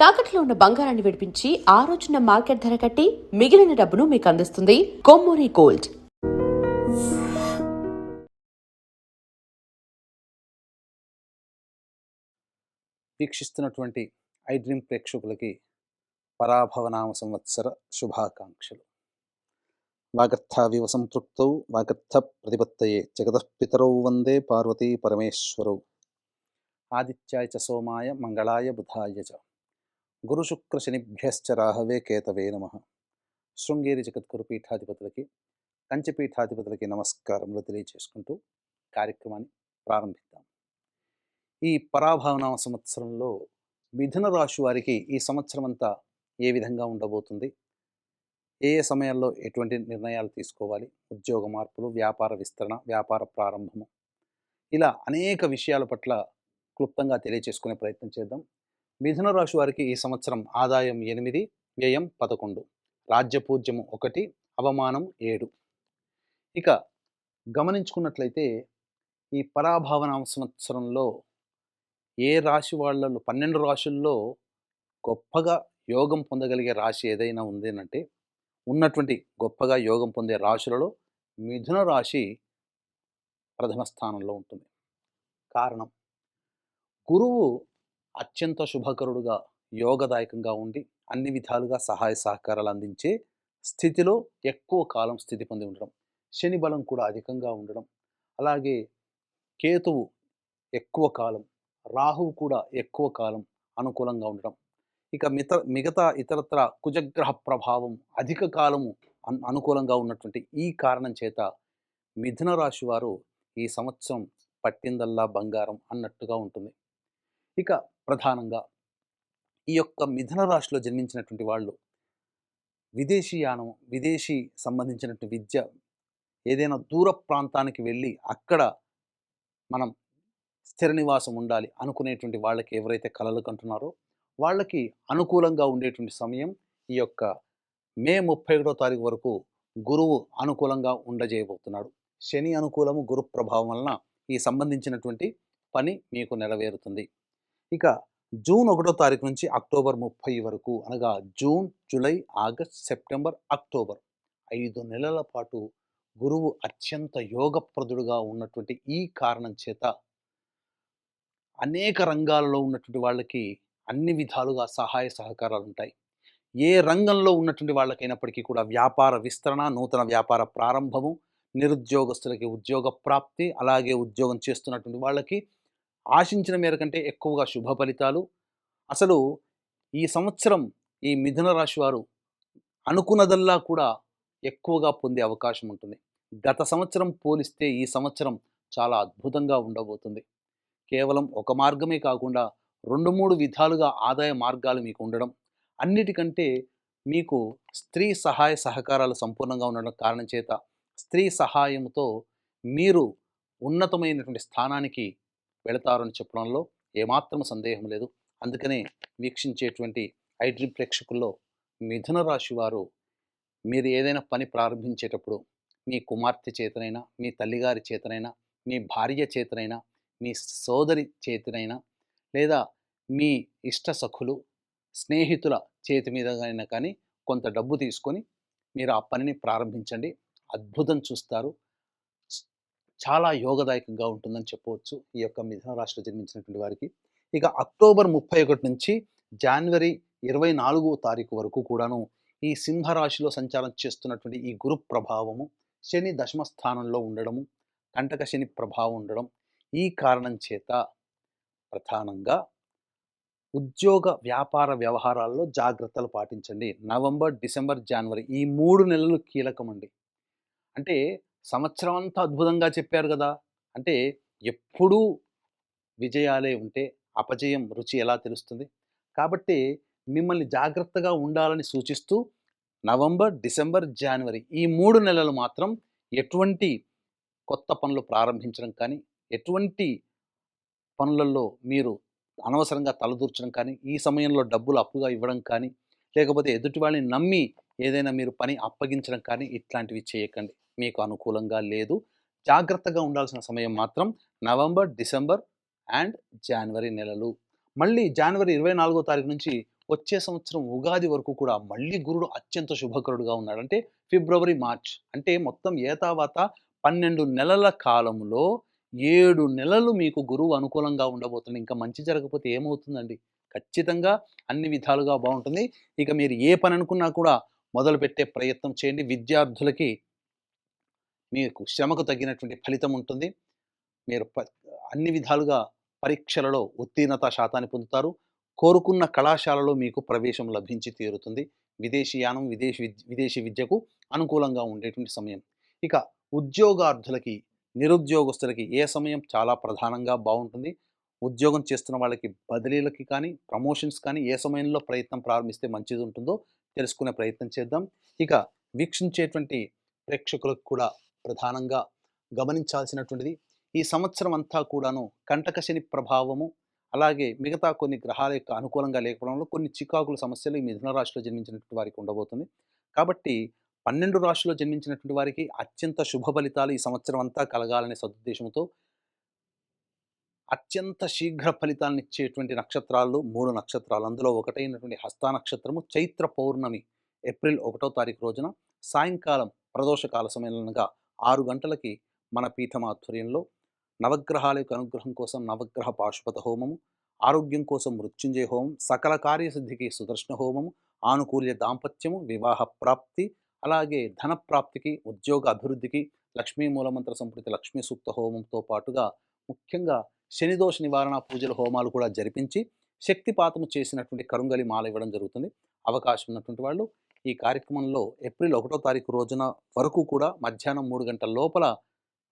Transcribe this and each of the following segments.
తాకట్లో ఉన్న బంగారాన్ని విడిపించి ఆ రోజున మార్కెట్ ధర కట్టి మిగిలిన డబ్బును మీకు అందిస్తుంది కొమ్మూరి గోల్డ్. వీక్షిస్తున్నటువంటి ఐ డ్రీమ్ ప్రేక్షకులకి పరాభవనామ సంవత్సర శుభాకాంక్షలు. వాగర్థావివ సంపృక్తౌ వాగర్థ ప్రతిపత్తయే జగతఃపితరౌ వందే పార్వతీ పరమేశ్వరౌ. ఆదిత్యాయ చ సోమాయ మంగళాయ బుధాయ చ గురుశుక్రశనిభ్యశ్చ రాహవే కేతవే నమః. శృంగేరి జగద్గురు పీఠాధిపతులకి కంచి పీఠాధిపతులకి నమస్కారములు తెలియజేసుకుంటూ కార్యక్రమాన్ని ప్రారంభిద్దాం. ఈ పరాభవనామ సంవత్సరంలో మిథున రాశి వారికి ఈ సంవత్సరం అంతా ఏ విధంగా ఉండబోతుంది, ఏ ఏ సమయాల్లో ఎటువంటి నిర్ణయాలు తీసుకోవాలి, ఉద్యోగ మార్పులు, వ్యాపార విస్తరణ, వ్యాపార ప్రారంభము, ఇలా అనేక విషయాల పట్ల క్లుప్తంగా తెలియచేసుకునే ప్రయత్నం చేద్దాం. మిథున రాశి వారికి ఈ సంవత్సరం ఆదాయం 8, వ్యయం 11, రాజ్యపూజ్యము 1, అవమానం 7. ఇక గమనించుకున్నట్లయితే ఈ పరాభవనామ సంవత్సరంలో ఏ రాశి వాళ్ళలో 12 రాశుల్లో గొప్పగా యోగం పొందగలిగే రాశి ఏదైనా ఉంది అంటే, ఉన్నటువంటి గొప్పగా యోగం పొందే రాశులలో మిథున రాశి ప్రథమ స్థానంలో ఉంటుంది. కారణం, గురువు అత్యంత శుభకరుడుగా యోగదాయకంగా ఉండి అన్ని విధాలుగా సహాయ సహకారాలు అందించే స్థితిలో ఎక్కువ కాలం స్థితి పొంది ఉండడం, శని బలం కూడా అధికంగా ఉండడం, అలాగే కేతువు ఎక్కువ కాలం, రాహువు కూడా ఎక్కువ కాలం అనుకూలంగా ఉండడం, ఇక మిగతా ఇతరత్ర కుజగ్రహ ప్రభావం అధిక కాలము అనుకూలంగా ఉన్నటువంటి ఈ కారణం చేత మిథున రాశి వారు ఈ సంవత్సరం పట్టిందల్లా బంగారం అన్నట్టుగా ఉంటుంది. ఇక ప్రధానంగా ఈ యొక్క మిథున రాశిలో జన్మించినటువంటి వాళ్ళు విదేశీయానం, విదేశీ సంబంధించినటువంటి విద్య, ఏదైనా దూర ప్రాంతానికి వెళ్ళి అక్కడ మనం స్థిర నివాసం ఉండాలి అనుకునేటువంటి వాళ్ళకి ఎవరైతే కలలు కంటున్నారో వాళ్ళకి అనుకూలంగా ఉండేటువంటి సమయం ఈ యొక్క మే 31వ తారీఖు వరకు గురువు అనుకూలంగా ఉండజేయబోతున్నాడు. శని అనుకూలము, గురు ప్రభావం వలన ఈ సంబంధించినటువంటి పని మీకు నెరవేరుతుంది. ఇక జూన్ 1వ తారీఖు నుంచి అక్టోబర్ 30 వరకు, అనగా June, July, August, September, October 5 నెలల పాటు గురువు అత్యంత యోగప్రదుడుగా ఉన్నటువంటి ఈ కారణం చేత అనేక రంగాలలో ఉన్నటువంటి వాళ్ళకి అన్ని విధాలుగా సహాయ సహకారాలు ఉంటాయి. ఏ రంగంలో ఉన్నటువంటి వాళ్ళకైనప్పటికీ కూడా వ్యాపార విస్తరణ, నూతన వ్యాపార ప్రారంభము, నిరుద్యోగస్తులకి ఉద్యోగ ప్రాప్తి, అలాగే ఉద్యోగం చేస్తున్నటువంటి వాళ్ళకి ఆశించిన మేర కంటే ఎక్కువగా శుభ ఫలితాలు. అసలు ఈ సంవత్సరం ఈ మిథున రాశి వారు అనుకున్నదల్లా కూడా ఎక్కువగా పొందే అవకాశం ఉంటుంది. గత సంవత్సరం పోలిస్తే ఈ సంవత్సరం చాలా అద్భుతంగా ఉండబోతుంది. కేవలం ఒక మార్గమే కాకుండా 2-3 విధాలుగా ఆదాయ మార్గాలు మీకు ఉండడం, అన్నిటికంటే మీకు స్త్రీ సహాయ సహకారాలు సంపూర్ణంగా ఉండడం కారణం చేత స్త్రీ సహాయంతో మీరు ఉన్నతమైనటువంటి స్థానానికి వెళతారని చెప్పడంలో ఏమాత్రం సందేహం లేదు. అందుకనే వీక్షించేటువంటి ఐ డ్రీమ్ ప్రేక్షకుల్లో మిథున రాశి వారు మీరు ఏదైనా పని ప్రారంభించేటప్పుడు మీ కుమార్తె చేతనైనా, మీ తల్లిగారి చేతనైనా, మీ భార్య చేతనైనా, మీ సోదరి చేతినైనా, లేదా మీ ఇష్ట సఖులు, స్నేహితుల చేతి మీదైనా కానీ కొంత డబ్బు తీసుకొని మీరు ఆ పనిని ప్రారంభించండి. అద్భుతం చూస్తారు. చాలా యోగదాయకంగా ఉంటుందని చెప్పవచ్చు ఈ యొక్క మిథున రాశిలో జన్మించినటువంటి వారికి. ఇక అక్టోబర్ 31 నుంచి జనవరి 24వ తారీఖు వరకు కూడాను ఈ సింహరాశిలో సంచారం చేస్తున్నటువంటి ఈ గురు ప్రభావము, శని దశమ స్థానంలో ఉండడము, కంటక శని ప్రభావం ఉండడం, ఈ కారణం చేత ప్రధానంగా ఉద్యోగ వ్యాపార వ్యవహారాల్లో జాగ్రత్తలు పాటించండి. నవంబర్, డిసెంబర్, జనవరి ఈ 3 నెలలు కీలకమండి. అంటే సంవత్సరం అంతా అద్భుతంగా చెప్పారు కదా అంటే, ఎప్పుడూ విజయాలే ఉంటే అపజయం రుచి ఎలా తెలుస్తుంది? కాబట్టి మిమ్మల్ని జాగ్రత్తగా ఉండాలని సూచిస్తూ నవంబర్, డిసెంబర్, జనవరి ఈ 3 నెలలు మాత్రం ఎటువంటి కొత్త పనులు ప్రారంభించడం కానీ, ఎటువంటి పనులలో మీరు అనవసరంగా తలదూర్చడం కానీ, ఈ సమయంలో డబ్బులు అప్పుగా ఇవ్వడం కానీ, లేకపోతే ఎదుటి వాళ్ళని నమ్మి ఏదైనా మీరు పని అప్పగించడం కానీ ఇట్లాంటివి చేయకండి. మీకు అనుకూలంగా లేదు. జాగ్రత్తగా ఉండాల్సిన సమయం మాత్రం నవంబర్, డిసెంబర్ అండ్ జనవరి నెలలు. మళ్ళీ జనవరి 24వ తారీఖు నుంచి వచ్చే సంవత్సరం ఉగాది వరకు కూడా మళ్ళీ గురుడు అత్యంత శుభకరుడుగా ఉన్నాడు. అంటే ఫిబ్రవరి, మార్చ్ అంటే మొత్తం ఏతావాతా 12 నెలల కాలంలో 7 నెలలు మీకు గురువు అనుకూలంగా ఉండబోతుంది. ఇంకా మంచి జరగకపోతే ఏమవుతుందండి? ఖచ్చితంగా అన్ని విధాలుగా బావుంటుంది. ఇక మీరు ఏ పని అనుకున్నా కూడా మొదలుపెట్టే ప్రయత్నం చేయండి. విద్యార్థులకి మీకు శ్రమకు తగ్గినటువంటి ఫలితం ఉంటుంది. మీరు అన్ని విధాలుగా పరీక్షలలో ఉత్తీర్ణత శాతాన్ని పొందుతారు. కోరుకున్న కళాశాలలో మీకు ప్రవేశం లభించి తీరుతుంది. విదేశీయానం, విదేశీ విద్యకు అనుకూలంగా ఉండేటువంటి సమయం. ఇక ఉద్యోగార్థులకి, నిరుద్యోగస్తులకి ఏ సమయం చాలా ప్రధానంగా బావుంటుంది. ఉద్యోగం చేస్తున్న వాళ్ళకి బదిలీలకి కానీ, ప్రమోషన్స్ కానీ ఏ సమయంలో ప్రయత్నం ప్రారంభిస్తే మంచిది ఉంటుందో తెలుసుకునే ప్రయత్నం చేద్దాం. ఇక వీక్షించేటువంటి ప్రేక్షకులకు కూడా ప్రధానంగా గమనించాల్సినటువంటిది ఈ సంవత్సరం అంతా కూడాను కంటక శని ప్రభావము, అలాగే మిగతా కొన్ని గ్రహాల యొక్క అనుకూలంగా లేకపోవడం వల్ల కొన్ని చికాకుల సమస్యలు ఈ మిథున రాశిలో జన్మించినటువంటి వారికి ఉండబోతుంది. కాబట్టి 12 రాశిలో జన్మించినటువంటి వారికి అత్యంత శుభ ఫలితాలు ఈ సంవత్సరం అంతా కలగాలనే సదుద్దేశంతో అత్యంత శీఘ్ర ఫలితాలనిచ్చేటువంటి నక్షత్రాలు 3 నక్షత్రాలు. అందులో ఒకటైనటువంటి హస్త నక్షత్రము చైత్ర పౌర్ణమి ఏప్రిల్ 1వ తారీఖు రోజున సాయంకాలం ప్రదోషకాల సమయంగా 6 గంటలకి మన పీఠం ఆధ్వర్యంలో నవగ్రహాల యొక్క అనుగ్రహం కోసం నవగ్రహ పాశుపత హోమము, ఆరోగ్యం కోసం మృత్యుంజయ హోమం, సకల కార్యసిద్ధికి సుదర్శన హోమము, ఆనుకూల్య దాంపత్యము, వివాహ ప్రాప్తి, అలాగే ధన ప్రాప్తికి, ఉద్యోగ అభివృద్ధికి లక్ష్మీ మూలమంత్ర సంప్రీతి లక్ష్మీ సూక్త హోమంతో పాటుగా ముఖ్యంగా శనిదోష నివారణ పూజల హోమాలు కూడా జరిపించి శక్తిపాతము చేసినటువంటి కరుంగలి మాల ఇవ్వడం జరుగుతుంది. అవకాశం ఉన్నటువంటి వాళ్ళు ఈ కార్యక్రమంలో ఏప్రిల్ 1వ తారీఖు రోజున వరకు కూడా మధ్యాహ్నం 3 గంటల లోపల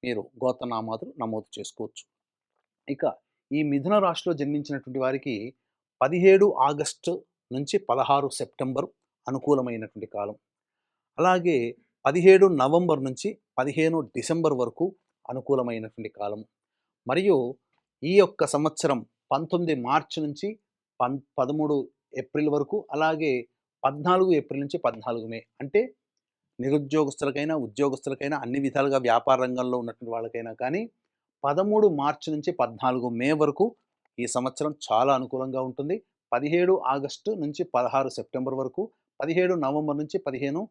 మీరు గోత్రనామాదులు నమోదు చేసుకోవచ్చు. ఇక ఈ మిథున రాశిలో జన్మించినటువంటి వారికి 17 ఆగస్టు నుంచి 16 సెప్టెంబర్ అనుకూలమైనటువంటి కాలం. అలాగే 17 నవంబర్ నుంచి 15 డిసెంబర్ వరకు అనుకూలమైనటువంటి కాలం. మరియు ఈ యొక్క సంవత్సరం 19 మార్చి నుంచి 13 ఏప్రిల్ వరకు, అలాగే 14 ఏప్రిల్ నుంచి 14 మే అంటే నిరుద్యోగస్తులకైనా, ఉద్యోగస్తులకైనా, అన్ని విధాలుగా వ్యాపార రంగంలో ఉన్నటువంటి వాళ్ళకైనా కానీ 13 మార్చి నుంచి 14 మే వరకు ఈ సంవత్సరం చాలా అనుకూలంగా ఉంటుంది. 17 ఆగస్టు నుంచి 16 సెప్టెంబర్ వరకు, 17 నవంబర్ నుంచి 15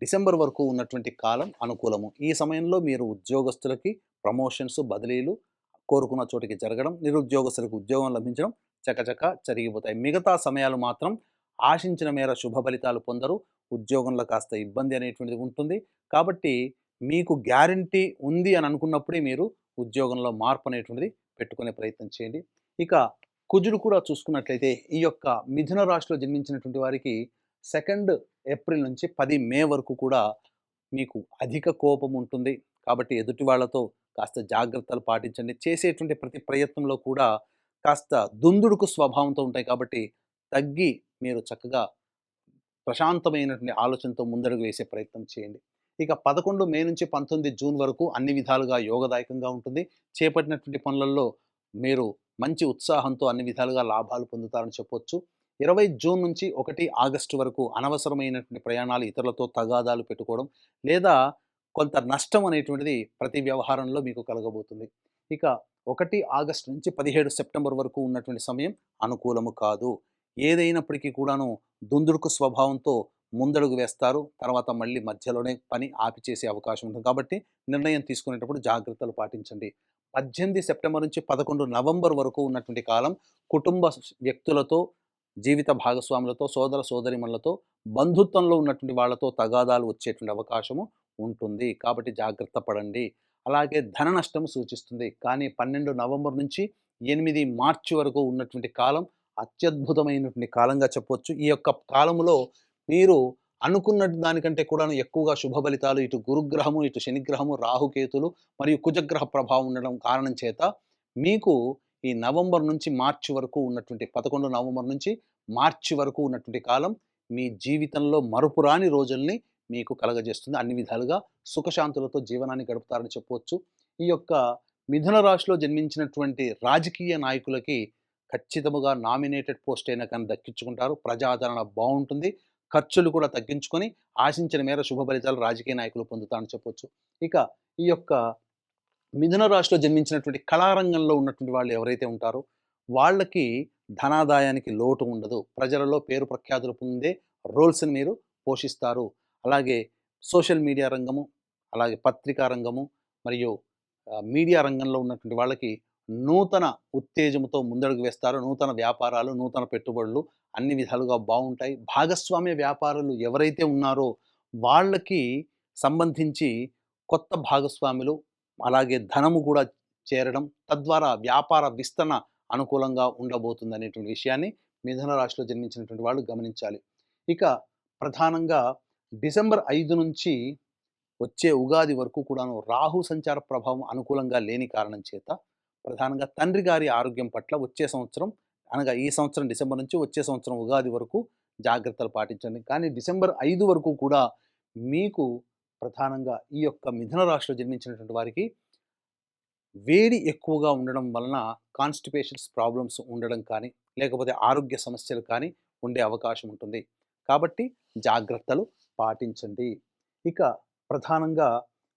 డిసెంబర్ వరకు ఉన్నటువంటి కాలం అనుకూలము. ఈ సమయంలో మీరు ఉద్యోగస్తులకి ప్రమోషన్స్, బదిలీలు కోరుకున్న చోటికి జరగడం, నిరుద్యోగస్తులకు ఉద్యోగం లభించడం చకచకా జరిగిపోతాయి. మిగతా సమయాలు మాత్రం ఆశించిన మేర శుభ ఫలితాలు పొందరు. ఉద్యోగంలో కాస్త ఇబ్బంది అనేటువంటిది ఉంటుంది. కాబట్టి మీకు గ్యారంటీ ఉంది అని అనుకున్నప్పుడే మీరు ఉద్యోగంలో మార్పు అనేటువంటిది పెట్టుకునే ప్రయత్నం చేయండి. ఇక కుజుడు కూడా చూసుకున్నట్లయితే ఈ యొక్క మిథున రాశిలో జన్మించినటువంటి వారికి 2 ఏప్రిల్ నుంచి 10 మే వరకు కూడా మీకు అధిక కోపం ఉంటుంది. కాబట్టి ఎదుటి వాళ్ళతో కాస్త జాగ్రత్తలు పాటించండి. చేసేటువంటి ప్రతి ప్రయత్నంలో కూడా కాస్త దుందుడుకు స్వభావంతో ఉంటాయి. కాబట్టి తగ్గి మీరు చక్కగా ప్రశాంతమైనటువంటి ఆలోచనతో ముందడుగు వేసే ప్రయత్నం చేయండి. ఇక 11 మే నుంచి 19 జూన్ వరకు అన్ని విధాలుగా యోగదాయకంగా ఉంటుంది. చేపట్టినటువంటి పనులలో మీరు మంచి ఉత్సాహంతో అన్ని విధాలుగా లాభాలు పొందుతారని చెప్పొచ్చు. 20 జూన్ నుంచి 1 ఆగస్టు వరకు అనవసరమైనటువంటి ప్రయాణాలు, ఇతరులతో తగాదాలు పెట్టుకోవడం, లేదా కొంత నష్టం అనేటువంటిది ప్రతి వ్యవహారంలో మీకు కలగబోతుంది. ఇక 1 ఆగస్టు నుంచి 17 సెప్టెంబర్ వరకు ఉన్నటువంటి సమయం అనుకూలము కాదు. ఏదైనప్పటికీ కూడాను దుందుడుకు స్వభావంతో ముందడుగు వేస్తారు. తర్వాత మళ్ళీ మధ్యలోనే పని ఆపి చేసే అవకాశం ఉంటుంది. కాబట్టి నిర్ణయం తీసుకునేటప్పుడు జాగ్రత్తలు పాటించండి. 18 సెప్టెంబర్ నుంచి 11 నవంబర్ వరకు ఉన్నటువంటి కాలం కుటుంబ వ్యక్తులతో, జీవిత భాగస్వాములతో, సోదర సోదరీమణులతో, బంధుత్వంలో ఉన్నటువంటి వాళ్ళతో తగాదాలు వచ్చేటువంటి అవకాశము ఉంటుంది. కాబట్టి జాగ్రత్త పడండి. అలాగే ధన నష్టం సూచిస్తుంది. కానీ 12 నవంబర్ నుంచి 8 మార్చి వరకు ఉన్నటువంటి కాలం అత్యద్భుతమైనటువంటి కాలంగా చెప్పొచ్చు. ఈ యొక్క కాలంలో మీరు అనుకున్న దానికంటే కూడాను ఎక్కువగా శుభ ఫలితాలు ఇటు గురుగ్రహము, ఇటు శనిగ్రహము, రాహుకేతులు మరియు కుజగ్రహ ప్రభావం ఉండడం కారణం చేత మీకు ఈ నవంబర్ నుంచి మార్చి వరకు ఉన్నటువంటి 11 నవంబర్ నుంచి మార్చి వరకు ఉన్నటువంటి కాలం మీ జీవితంలో మరుపురాని రోజుల్ని మీకు కలగజేస్తుంది. అన్ని విధాలుగా సుఖశాంతులతో జీవనాన్ని గడుపుతారని చెప్పవచ్చు. ఈ యొక్క మిథున రాశిలో జన్మించినటువంటి రాజకీయ నాయకులకి ఖచ్చితముగా నామినేటెడ్ పోస్ట్ అయినా కానీ దక్కించుకుంటారు. ప్రజాదరణ బావుంటుంది. ఖర్చులు కూడా తగ్గించుకొని ఆశించిన మేర శుభ ఫలితాలు రాజకీయ నాయకులు పొందుతారని చెప్పొచ్చు. ఇక ఈ యొక్క మిథున రాశిలో జన్మించినటువంటి కళారంగంలో ఉన్నటువంటి వాళ్ళు ఎవరైతే ఉంటారో వాళ్ళకి ధనాదాయానికి లోటు ఉండదు. ప్రజలలో పేరు ప్రఖ్యాతులు పొందే రోల్స్ని మీరు పోషిస్తారు. అలాగే సోషల్ మీడియా రంగము, అలాగే పత్రికా రంగము మరియు మీడియా రంగంలో ఉన్నటువంటి వాళ్ళకి నూతన ఉత్తేజంతో ముందడుగు వేస్తారు. నూతన వ్యాపారాలు, నూతన పెట్టుబడులు అన్ని విధాలుగా బాగుంటాయి. భాగస్వామ్య వ్యాపారులు ఎవరైతే ఉన్నారో వాళ్ళకి సంబంధించి కొత్త భాగస్వాములు, అలాగే ధనము కూడా చేరడం, తద్వారా వ్యాపార విస్తరణ అనుకూలంగా ఉండబోతుంది అనేటువంటి విషయాన్ని మిథున రాశిలో జన్మించినటువంటి వాళ్ళు గమనించాలి. ఇక ప్రధానంగా డిసెంబర్ 5 నుంచి వచ్చే ఉగాది వరకు కూడాను రాహు సంచార ప్రభావం అనుకూలంగా లేని కారణం చేత ప్రధానంగా తండ్రి గారి ఆరోగ్యం పట్ల వచ్చే సంవత్సరం, అనగా ఈ సంవత్సరం డిసెంబర్ నుంచి వచ్చే సంవత్సరం ఉగాది వరకు జాగ్రత్తలు పాటించండి. కానీ డిసెంబర్ 5 వరకు కూడా మీకు ప్రధానంగా ఈ యొక్క మిథున రాశిలో జన్మించినటువంటి వారికి వేడి ఎక్కువగా ఉండడం వలన కాన్స్టిపేషన్స్ ప్రాబ్లమ్స్ ఉండడం కానీ, లేకపోతే ఆరోగ్య సమస్యలు కానీ ఉండే అవకాశం ఉంటుంది. కాబట్టి జాగ్రత్తలు పాటించండి. ఇక ప్రధానంగా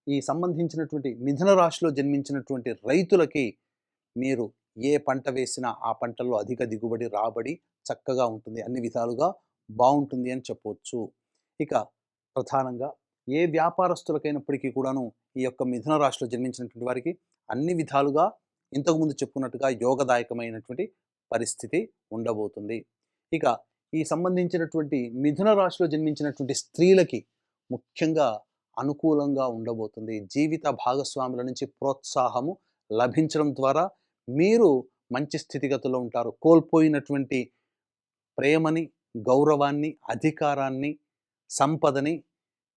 ఈ సంబంధించినటువంటి మిథున రాశిలో జన్మించినటువంటి రైతులకి మీరు ఏ పంట వేసినా ఆ పంటల్లో అధిక దిగుబడి, రాబడి చక్కగా ఉంటుంది. అన్ని విధాలుగా బాగుంటుంది అని చెప్పవచ్చు. ఇక ప్రధానంగా ఏ వ్యాపారస్తులకైనప్పటికీ కూడాను ఈ యొక్క మిథున రాశిలో జన్మించినటువంటి వారికి అన్ని విధాలుగా ఇంతకుముందు చెప్పుకున్నట్టుగా యోగదాయకమైనటువంటి పరిస్థితి ఉండబోతుంది. ఇక ఈ సంబంధించినటువంటి మిథున రాశిలో జన్మించినటువంటి స్త్రీలకి ముఖ్యంగా అనుకూలంగా ఉండబోతుంది. జీవిత భాగస్వాముల నుంచి ప్రోత్సాహము లభించడం ద్వారా మీరు మంచి స్థితిగతుల్లో ఉంటారు. కోల్పోయినటువంటి ప్రేమని, గౌరవాన్ని, అధికారాన్ని, సంపదని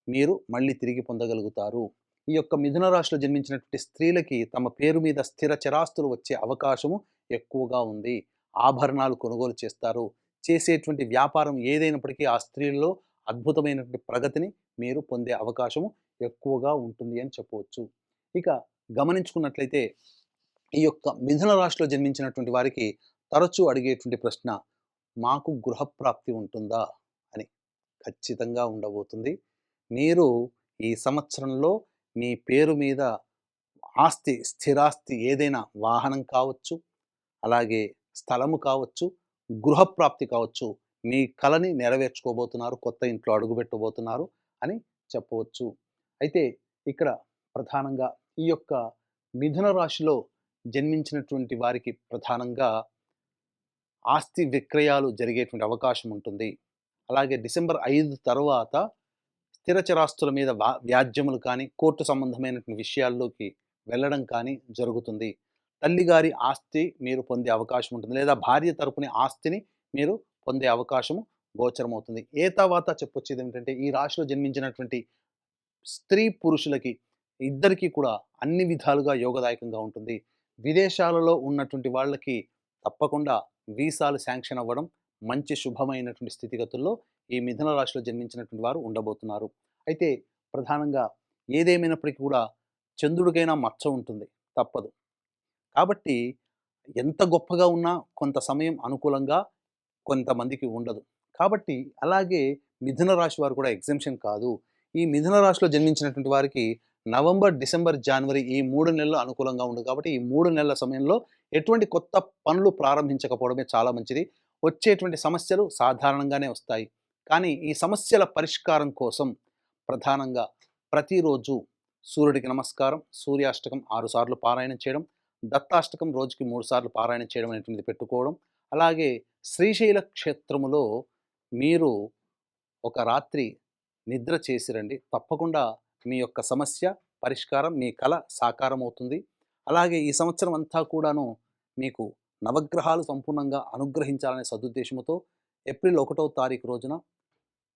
మీరు మళ్ళీ తిరిగి పొందగలుగుతారు. ఈ యొక్క మిథున రాశిలో జన్మించినటువంటి స్త్రీలకి తమ పేరు మీద స్థిర చరాస్తులు వచ్చే అవకాశము ఎక్కువగా ఉంది. ఆభరణాలు కొనుగోలు చేస్తారు. చేసేటువంటి వ్యాపారం ఏదైనప్పటికీ ఆ స్త్రీల్లో అద్భుతమైనటువంటి ప్రగతిని మీరు పొందే అవకాశము ఎక్కువగా ఉంటుంది అని చెప్పవచ్చు. ఇక గమనించుకున్నట్లయితే ఈ యొక్క మిథున రాశిలో జన్మించినటువంటి వారికి తరచూ అడిగేటువంటి ప్రశ్న, మాకు గృహప్రాప్తి ఉంటుందా అని. ఖచ్చితంగా ఉండబోతుంది. మీరు ఈ సంవత్సరంలో మీ పేరు మీద ఆస్తి, స్థిరాస్తి ఏదైనా వాహనం కావచ్చు, అలాగే స్థలము కావచ్చు, గృహప్రాప్తి కావచ్చు, మీ కలని నెరవేర్చుకోబోతున్నారు, కొత్త ఇంట్లో అడుగుపెట్టబోతున్నారు అని చెప్పవచ్చు. అయితే ఇక్కడ ప్రధానంగా ఈ యొక్క మిథున రాశిలో జన్మించినటువంటి వారికి ప్రధానంగా ఆస్తి విక్రయాలు జరిగేటువంటి అవకాశం ఉంటుంది. అలాగే డిసెంబర్ 5 తర్వాత స్థిర చరాస్తుల మీద వ్యాజ్యములు కానీ, కోర్టు సంబంధమైనటువంటి విషయాల్లోకి వెళ్ళడం కానీ జరుగుతుంది. తల్లిగారి ఆస్తి మీరు పొందే అవకాశం ఉంటుంది, లేదా భార్య తరపున ఆస్తిని మీరు పొందే అవకాశము గోచరమవుతుంది. తర్వాత చెప్పొచ్చేది ఏంటంటే ఈ రాశిలో జన్మించినటువంటి స్త్రీ పురుషులకి ఇద్దరికీ కూడా అన్ని విధాలుగా యోగదాయకంగా ఉంటుంది. విదేశాలలో ఉన్నటువంటి వాళ్ళకి తప్పకుండా వీసాలు శాంక్షన్ అవ్వడం, మంచి శుభమైనటువంటి స్థితిగతుల్లో ఈ మిథున రాశిలో జన్మించినటువంటి వారు ఉండబోతున్నారు. అయితే ప్రధానంగా ఏదేమైనప్పటికీ కూడా చంద్రుడికైనా మచ్చ ఉంటుంది, తప్పదు. కాబట్టి ఎంత గొప్పగా ఉన్నా కొంత సమయం అనుకూలంగా కొంతమందికి ఉండదు. కాబట్టి అలాగే మిథున రాశి వారు కూడా ఎగ్జెంప్షన్ కాదు. ఈ మిథున రాశిలో జన్మించినటువంటి వారికి నవంబర్, డిసెంబర్, జనవరి ఈ 3 నెలలు అనుకూలంగా ఉండదు. కాబట్టి ఈ 3 నెలల సమయంలో ఎటువంటి కొత్త పనులు ప్రారంభించకపోవడమే చాలా మంచిది. వచ్చేటువంటి సమస్యలు సాధారణంగానే వస్తాయి. కానీ ఈ సమస్యల పరిష్కారం కోసం ప్రధానంగా ప్రతిరోజు సూర్యుడికి నమస్కారం, సూర్యాష్టకం 6 సార్లు పారాయణం చేయడం, దత్తాష్టకం రోజుకి 3 సార్లు పారాయణం చేయడం అనేటువంటిది పెట్టుకోవడం, అలాగే శ్రీశైల క్షేత్రములో మీరు ఒక రాత్రి నిద్ర చేసి రండి. తప్పకుండా మీ యొక్క సమస్య పరిష్కారం, మీ కల సాకారం అవుతుంది. అలాగే ఈ సంవత్సరం అంతా కూడాను మీకు నవగ్రహాలు సంపూర్ణంగా అనుగ్రహించాలనే సదుద్దేశంతో ఏప్రిల్ 1వ తారీఖు రోజున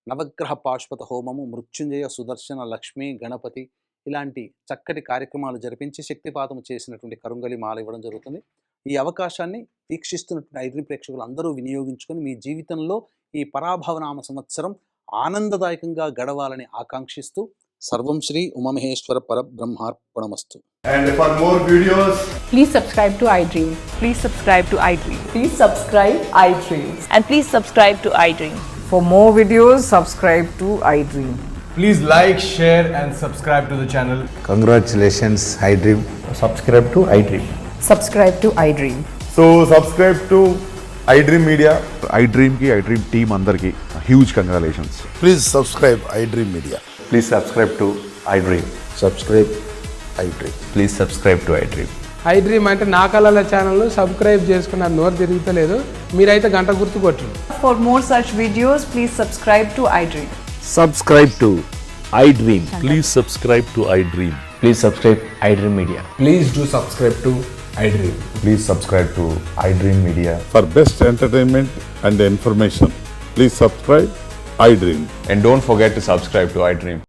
నవగ్రహ పాశుపత హోమము, మృత్యుంజయ, సుదర్శన, లక్ష్మీ, గణపతి ఇలాంటి చక్కటి కార్యక్రమాలు జరిపించి శక్తిపాతం చేసినటువంటి కరుంగలి మాల ఇవ్వడం జరుగుతుంది. ఈ అవకాశాన్ని వీక్షిస్తున్నటువంటి ఐడ్రీమ్ ప్రేక్షకులు అందరూ వినియోగించుకొని మీ జీవితంలో ఈ పరాభవనామ సంవత్సరం ఆనందదాయకంగా గడవాలని ఆకాంక్షిస్తూ సర్వం శ్రీ ఉమామహేశ్వర పరబ్రహ్మార్పణమస్తు. And for more videos, Please subscribe to iDream. Please subscribe to iDream. Please subscribe iDream. And please subscribe to iDream. For more videos, subscribe to iDream. please like, share and subscribe to the channel. Congratulations, iDream. subscribe to iDream. Subscribe to iDream. So subscribe to iDream Media. IDream team అందరికి huge congratulations. Please subscribe iDream Media. Please subscribe to iDream. Subscribe iDream. Please subscribe to iDream. iDream అంటే నా కళల channel subscribe చేసుకున్నారు, నోరు తిరుగుతలేదు. మీరైతే గంట గుర్తు కొట్టండి. For more such videos, please subscribe to iDream. Subscribe to iDream. Please subscribe to iDream. Please subscribe iDream Media. Please do subscribe to iDream. Please subscribe to iDream Media. For best entertainment and information, please subscribe iDream. And don't forget to subscribe to iDream.